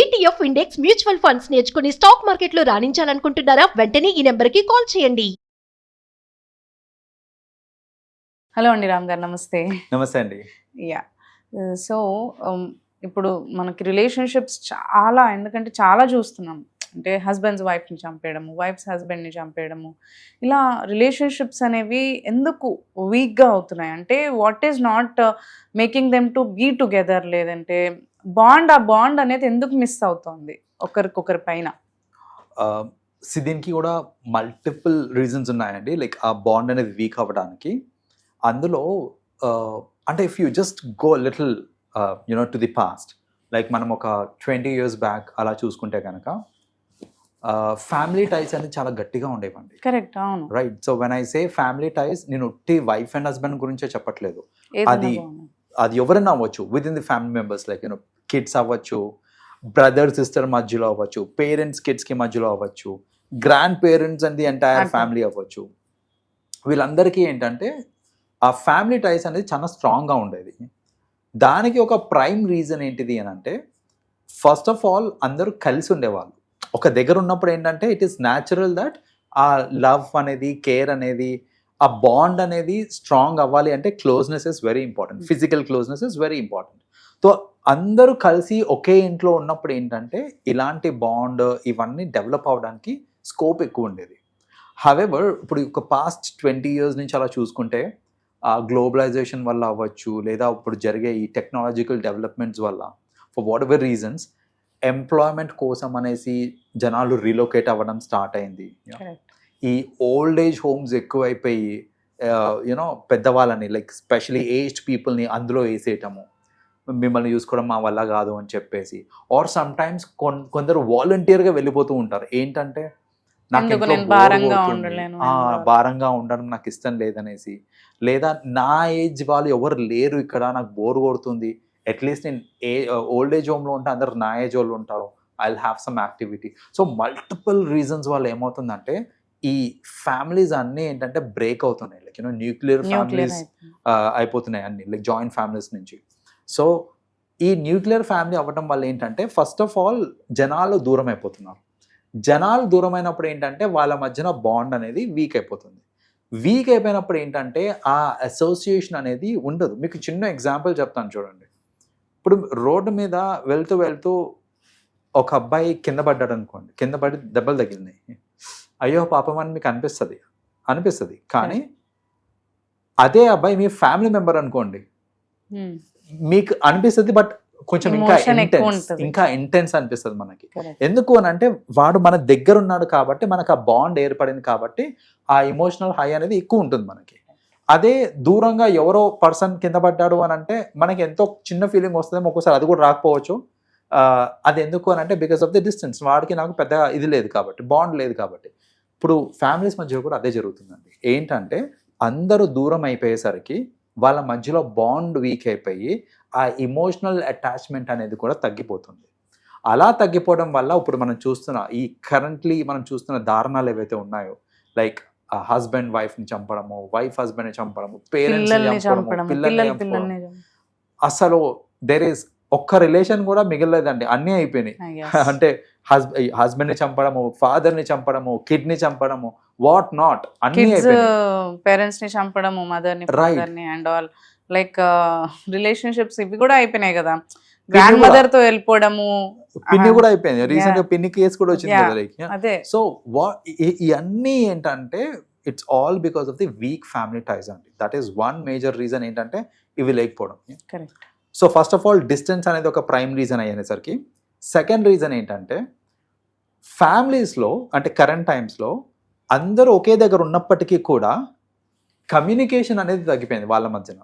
ETF index mutual funds నేర్చుకుని stock మార్కెట్లో రాణించాలనుకుంటున్నారా? వెంటనే ఈ నెంబర్కి కాల్ చేయండి. హలో అండి, రామ్ గారు నమస్తే. నమస్తే అండి. యా సో ఇప్పుడు మనకి రిలేషన్షిప్స్ చాలా, ఎందుకంటే చాలా చూస్తున్నాం. అంటే హస్బెండ్స్ వైఫ్ని చంపేయడము, వైఫ్స్ హస్బెండ్ని చంపేయడము, ఇలా రిలేషన్షిప్స్ అనేవి ఎందుకు వీక్గా అవుతున్నాయి అంటే what is not making them to be together, లేదంటే ఆ బాండ్ అనేది ఎందుకు మిస్ అవుతుంది ఒకరికొకరి పైన? దీనికి కూడా మల్టిపుల్ రీజన్స్ ఉన్నాయండి, లైక్ ఆ బాండ్ అనేది వీక్ అవ్వడానికి. అందులో అంటే if you just go little to the past, like మనం ఒక 20 years బ్యాక్ అలా చూసుకుంటే కనుక ఫ్యామిలీ టైస్ అనేది చాలా గట్టిగా ఉండేవండి. కరెక్ట్, అవును. Right. So when I say family ties, నేను ఒట్టి వైఫ్ అండ్ హస్బెండ్ గురించే చెప్పట్లేదు. అది ఎవరైనా అవ్వచ్చు, with in the family members, like kids అవ్వచ్చు, బ్రదర్ సిస్టర్ మధ్యలో అవ్వచ్చు, పేరెంట్స్ కిడ్స్కి మధ్యలో అవ్వచ్చు, grand parents and the entire family అవ్వచ్చు. వీళ్ళందరికీ ఏంటంటే ఆ ఫ్యామిలీ టైస్ అనేది చాలా స్ట్రాంగ్గా ఉండేది. దానికి ఒక ప్రైమ్ రీజన్ ఏంటిది అని అంటే, ఫస్ట్ ఆఫ్ ఆల్ అందరూ కలిసి ఉండేవాళ్ళు. ఒక దగ్గర ఉన్నప్పుడు ఏంటంటే ఇట్ ఈస్ న్యాచురల్ దట్ ఆ లవ్ అనేది, కేర్ అనేది, ఆ బాండ్ అనేది స్ట్రాంగ్ అవ్వాలి అంటే closeness is very important. Physical closeness is very important. So అందరూ కలిసి ఒకే ఇంట్లో ఉన్నప్పుడు ఏంటంటే ఇలాంటి బాండ్ ఇవన్నీ డెవలప్ అవడానికి స్కోప్ ఎక్కువ ఉండేది. హవెవర్ ఇప్పుడు ఒక పాస్ట్ 20 years నుంచి అలా చూసుకుంటే ఆ గ్లోబలైజేషన్ వల్ల అవ్వచ్చు, లేదా ఇప్పుడు జరిగే ఈ టెక్నాలజికల్ డెవలప్మెంట్స్ వల్ల, for whatever reasons, employment కోసం అనేసి జనాలు రీలొకేట్ అవ్వడం స్టార్ట్ అయింది. ఈ ఓల్డ్ ఏజ్ హోమ్స్ ఎక్కువైపోయి పెద్దవాళ్ళని, లైక్ స్పెషలీ ఏజ్డ్ పీపుల్ని అందులో వేసేయటము, మిమ్మల్ని చూసుకోవడం మా వల్ల కాదు అని చెప్పేసి, ఆర్ సమ్ టైమ్స్ కొందరు వాలంటీర్గా వెళ్ళిపోతూ ఉంటారు. ఏంటంటే నాకు భారంగా ఉండడం నాకు ఇష్టం లేదనేసి, లేదా నా ఏజ్ వాళ్ళు ఎవరు లేరు ఇక్కడ, నాకు బోర్ కొడుతుంది, అట్లీస్ట్ నేను ఓల్డ్ ఏజ్ హోమ్లో ఉంటే అందరు నా ఏజ్ వాళ్ళు ఉంటారు, I will have some activity. So multiple reasons వల్ల ఏమవుతుందంటే ఈ ఫ్యామిలీస్ అన్నీ ఏంటంటే బ్రేక్ అవుతున్నాయి, లైక్ న్యూక్లియర్ ఫ్యామిలీస్ అయిపోతున్నాయి అన్ని, లైక్ జాయింట్ ఫ్యామిలీస్ నుంచి. సో ఈ న్యూక్లియర్ ఫ్యామిలీ అవ్వడం వల్ల ఏంటంటే ఫస్ట్ ఆఫ్ ఆల్ జనాలు దూరం అయిపోతున్నారు. జనాలు దూరం అయినప్పుడు ఏంటంటే వాళ్ళ మధ్యన బాండ్ అనేది వీక్ అయిపోతుంది. వీక్ అయిపోయినప్పుడు ఏంటంటే ఆ అసోసియేషన్ అనేది ఉండదు. మీకు చిన్న ఎగ్జాంపుల్ చెప్తాను చూడండి. ఇప్పుడు రోడ్డు మీద వెళ్తూ ఒక అబ్బాయి కింద పడ్డాడు అనుకోండి, కింద పడి దెబ్బలు తగిలినాయి, అయ్యో పాపం అని మీకు అనిపిస్తుంది. కానీ అదే అబ్బాయి మీ ఫ్యామిలీ మెంబర్ అనుకోండి, మీకు అనిపిస్తుంది, బట్ కొంచెం ఇంకా ఇంటెన్స్ అనిపిస్తుంది మనకి. ఎందుకు అని అంటే వాడు మన దగ్గర ఉన్నాడు కాబట్టి, మనకు ఆ బాండ్ ఏర్పడింది కాబట్టి ఆ ఎమోషనల్ హై అనేది ఎక్కువ ఉంటుంది మనకి. అదే దూరంగా ఎవరో పర్సన్ కింద పడ్డాడు అని అంటే మనకి ఎంతో చిన్న ఫీలింగ్ వస్తుంది, ఒక్కోసారి అది కూడా రాకపోవచ్చు. అది ఎందుకు అని అంటే బికాస్ ఆఫ్ ది డిస్టెన్స్, వాడికి నాకు పెద్ద ఇది లేదు కాబట్టి, బాండ్ లేదు కాబట్టి. ఇప్పుడు ఫ్యామిలీస్ మధ్య కూడా అదే జరుగుతుందండి. ఏంటంటే అందరూ దూరం అయిపోయేసరికి వాళ్ళ మధ్యలో బాండ్ వీక్ అయిపోయి ఆ ఎమోషనల్ అటాచ్మెంట్ అనేది కూడా తగ్గిపోతుంది. అలా తగ్గిపోవడం వల్ల ఇప్పుడు మనం చూస్తున్న దారుణాలు ఏవైతే ఉన్నాయో, లైక్ హస్బెండ్ వైఫ్ని చంపడము, వైఫ్ హస్బెండ్ని చంపడము, పేరెంట్స్ని చంపడము, పిల్లల్ని, అసలు దేర్ ఈస్ ఒక్క రిలేషన్ కూడా మిగలలేదండి, అన్నీ అయిపోయినాయి. అంటే హస్బెండ్ని చంపడము, ఫాదర్ని చంపడము, కిడ్ని చంపడము, వాట్ నాట్, అన్ని పేరెంట్స్ ని చంపడము, మదర్ని, ఫాదర్ని అండ్ ఆల్, లైక్ రిలేషన్షిప్స్ ఇవి కూడా అయిపోయినాయి కదా. గ్రాండ్ మదర్ తో వెళ్ళిపోవడము, పిన్ని కూడా అయిపోయింది. రీసెంట్ గా పిన్ని కేసు కూడా వచ్చింది కదా. సో ఇవన్నీ ఏంటంటే it's all because of the weak family ties అండి. That is one major reason ఏంటంటే ఇవి లేకపోవడం. So first of all distance అనేది ఒక ప్రైమ్ రీజన్ అయ్యేసరికి, సెకండ్ రీజన్ ఏంటంటే ఫ్యామిలీస్లో అంటే కరెంట్ టైమ్స్లో అందరూ ఒకే దగ్గర ఉన్నప్పటికీ కూడా కమ్యూనికేషన్ అనేది తగ్గిపోయింది వాళ్ళ మధ్యన.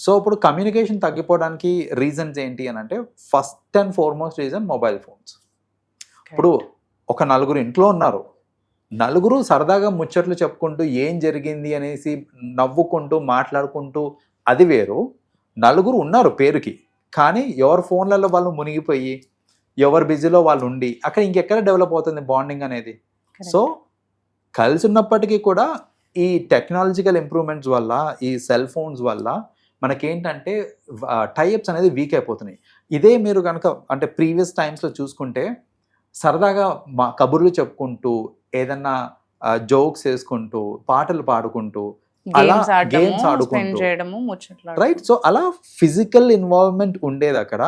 సో ఇప్పుడు కమ్యూనికేషన్ తగ్గిపోవడానికి రీజన్స్ ఏంటి అని అంటే first and foremost reason mobile phones. ఇప్పుడు ఒక నలుగురు ఇంట్లో ఉన్నారు, నలుగురు సరదాగా ముచ్చట్లు చెప్పుకుంటూ ఏం జరిగింది అనేసి నవ్వుకుంటూ మాట్లాడుకుంటూ అది వేరు. నలుగురు ఉన్నారు పేరుకి, కానీ ఎవరి ఫోన్లలో వాళ్ళు మునిగిపోయి ఎవరు బిజీలో వాళ్ళు ఉండి అక్కడ ఇంకెక్కడ డెవలప్ అవుతుంది బాండింగ్ అనేది. సో కలిసి ఉన్నప్పటికీ కూడా ఈ టెక్నాలజికల్ ఇంప్రూవ్మెంట్స్ వల్ల, ఈ సెల్ ఫోన్స్ వల్ల మనకేంటంటే టైఅప్స్ అనేది వీక్ అయిపోతున్నాయి. ఇదే మీరు కనుక అంటే ప్రీవియస్ టైమ్స్లో చూసుకుంటే సరదాగా మా కబుర్లు చెప్పుకుంటూ ఏదన్నా జోక్స్ వేసుకుంటూ పాటలు పాడుకుంటూ అలా గేమ్స్ ఆడుకుంటూ రైట్. సో అలా ఫిజికల్ ఇన్వాల్వ్మెంట్ ఉండేది అక్కడ.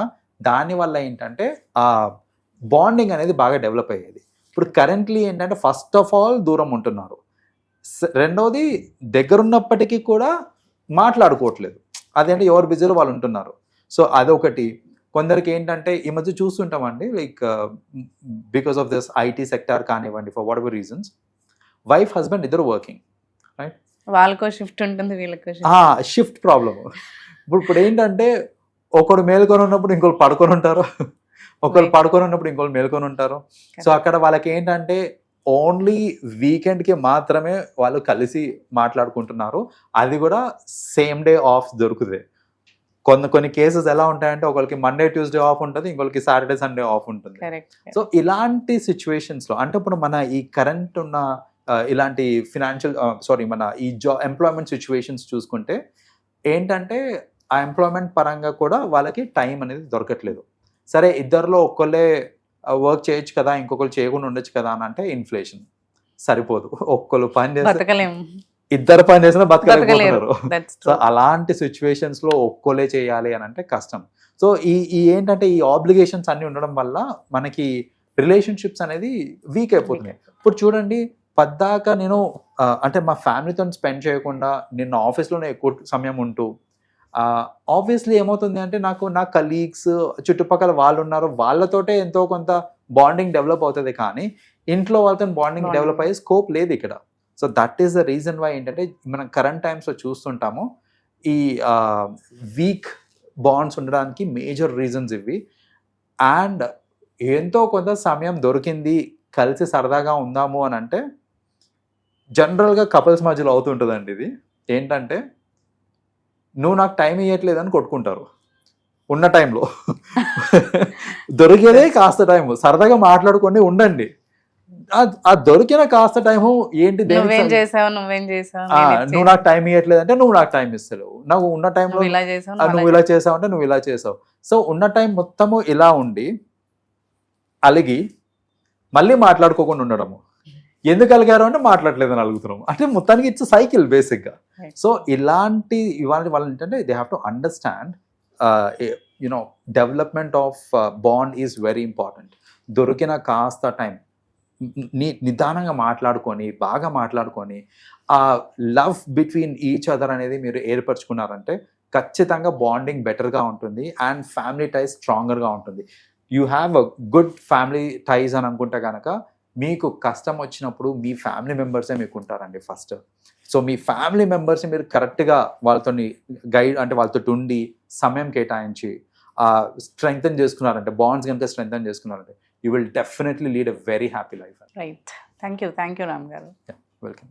దానివల్ల ఏంటంటే ఆ బాండింగ్ అనేది బాగా డెవలప్ అయ్యేది. ఇప్పుడు కరెంట్లీ ఏంటంటే ఫస్ట్ ఆఫ్ ఆల్ దూరం ఉంటున్నారు, రెండోది దగ్గరున్నప్పటికీ కూడా మాట్లాడుకోవట్లేదు, అదేంటే ఎవరు బిజీలో వాళ్ళు ఉంటున్నారు. సో అదొకటి. కొందరికి ఏంటంటే ఈ మధ్య చూస్తుంటామండి, like because of this IT sector కానివ్వండి, for whatever reasons wife husband ఇద్దరు వర్కింగ్, రైట్. వాళ్ళకో షిఫ్ట్ ఉంటుంది, వీళ్ళకో షిఫ్ట్ ప్రాబ్లమ్. ఇప్పుడు ఏంటంటే ఒకడు మేల్కొని ఉన్నప్పుడు ఇంకోళ్ళు పడుకొని ఉంటారు, ఒకరు పడుకొని ఉన్నప్పుడు ఇంకోళ్ళు మేల్కొని ఉంటారు. సో అక్కడ వాళ్ళకి ఏంటంటే ఓన్లీ వీకెండ్కి మాత్రమే వాళ్ళు కలిసి మాట్లాడుకుంటున్నారు, అది కూడా సేమ్ డే ఆఫ్ దొరుకుతుంది. కొన్ని కేసెస్ ఎలా ఉంటాయంటే ఒకరికి మండే ట్యూస్డే ఆఫ్ ఉంటుంది, ఇంకొకరికి సాటర్డే సండే ఆఫ్ ఉంటుంది. సో ఇలాంటి సిచ్యువేషన్స్లో అంటే ఇప్పుడు మన ఈ కరెంట్ ఉన్న ఇలాంటి మన ఈ ఎంప్లాయ్మెంట్ సిచ్యువేషన్స్ చూసుకుంటే ఏంటంటే ఆ ఎంప్లాయ్మెంట్ పరంగా కూడా వాళ్ళకి టైం అనేది దొరకట్లేదు. సరే ఇద్దరిలో ఒక్కళ్ళే వర్క్ చేయొచ్చు కదా, ఇంకొకరు చేయకుండా ఉండొచ్చు కదా అని అంటే ఇన్ఫ్లేషన్ సరిపోదు, ఒక్కళ్ళు పని చేస్తే ఇద్దరు పని చేసినా బతకలేకపోతున్నారు. సో అలాంటి సిచ్యువేషన్స్ లో ఒక్కోలే చేయాలి అని అంటే కష్టం. సో ఈ ఏంటంటే ఈ ఆబ్లిగేషన్స్ అన్ని ఉండడం వల్ల మనకి రిలేషన్షిప్స్ అనేది వీక్ అయిపోతున్నాయి. ఇప్పుడు చూడండి, పద్దాక నేను అంటే మా ఫ్యామిలీతో స్పెండ్ చేయకుండా నిన్న ఆఫీస్లోనే ఎక్కువ సమయం ఉంటూ ఆబ్వియస్లీ ఏమవుతుంది అంటే నా కలీగ్స్ చుట్టుపక్కల వాళ్ళు ఉన్నారు, వాళ్ళతోటే ఎంతో కొంత బాండింగ్ డెవలప్ అవుతుంది, కానీ ఇంట్లో వాళ్ళతో బాండింగ్ డెవలప్ అయ్యే స్కోప్ లేదు ఇక్కడ. So that is the reason why ఏంటంటే మనం కరెంట్ టైమ్స్లో చూస్తుంటాము ఈ వీక్ బాండ్స్ ఉండడానికి మేజర్ రీజన్స్ ఇవి. అండ్ ఎంతో కొంత సమయం దొరికింది కలిసి సరదాగా ఉందాము అని అంటే జనరల్గా కపుల్స్ మధ్యలో అవుతుంటుందండి ఇది. ఏంటంటే నువ్వు నాకు టైం ఇవ్వట్లేదు అని కొట్టుకుంటారు ఉన్న టైంలో. దొరికేదే కాస్త టైము, సరదాగా మాట్లాడుకొని ఉండండి. ఆ దొరికిన కాస్త టైము ఏంటి, నువ్వేం చేసావు, నువ్వు నాకు టైం ఇవ్వట్లేదు అంటే నువ్వు నాకు టైం ఇస్తలేవు, నాకు ఉన్న టైంలో నువ్వు ఇలా చేసావు అంటే నువ్వు ఇలా చేసావు. సో ఉన్న టైం మొత్తము ఇలా ఉండి అలిగి మళ్ళీ మాట్లాడుకోకుండా ఉండడము. ఎందుకు అలిగారు అంటే మాట్లాడలేదని అలుగుతున్నాము, అంటే మొత్తానికి ఇట్స్ సైకిల్ బేసిక్గా. సో ఇలాంటి ఇవాళ వాళ్ళు ఏంటంటే they have to understand you know development of bond is very important. దొరికిన కాస్త టైం నిదానంగా మాట్లాడుకొని బాగా మాట్లాడుకొని ఆ లవ్ బిట్వీన్ ఈచ్ అదర్ అనేది మీరు ఏర్పరచుకున్నారంటే ఖచ్చితంగా బాండింగ్ బెటర్గా ఉంటుంది అండ్ ఫ్యామిలీ టైస్ స్ట్రాంగర్గా ఉంటుంది. You have a good family ties అని అనుకుంటే కనుక మీకు కష్టం వచ్చినప్పుడు మీ ఫ్యామిలీ మెంబర్సే మీకు ఉంటారండి ఫస్ట్. సో మీ ఫ్యామిలీ మెంబర్స్ని మీరు కరెక్ట్గా వాళ్ళతో గైడ్ అంటే వాళ్ళతో ఉండి సమయం కేటాయించి స్ట్రెంగ్తన్ చేసుకున్నారంటే, బాండ్స్ కనుక స్ట్రెంగ్తన్ చేసుకున్నారంటే you will definitely lead a very happy life. Right. Thank you, Ram garu. Yeah, welcome.